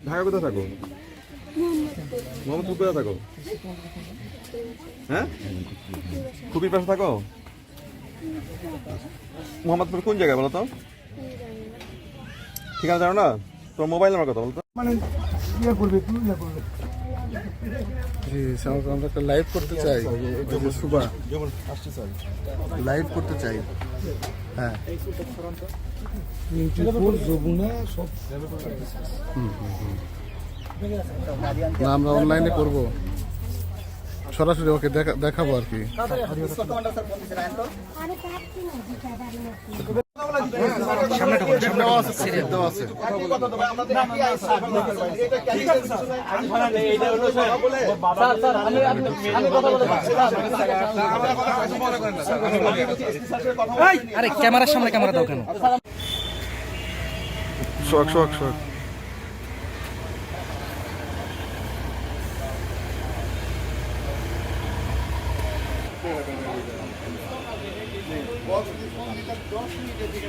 ঢাকা কোথায় থাকো? মোহাম্মদপুর কোথায় থাকো? হ্যাঁ, খুবই পাশে থাকো। মোহাম্মদপুর কোন জায়গায় বলো তো? ঠিকানা জানো না? তোমার মোবাইল নাম্বার কত বলো তো? মানে ইয়ে করবে, তুমি ইয়ে করবে। জি, আমরা একটা লাইভ করতে চাই। সুবা লাইভ করতে চাই। হ্যাঁ, না আমরা অনলাইনে করব, সরাসরি ওকে দেখাবো আর কি। আরে ক্যামেরার সামনে ক্যামেরা দাও কেন? শখ শখ শখ বক্স 10 মিনিটের দিকে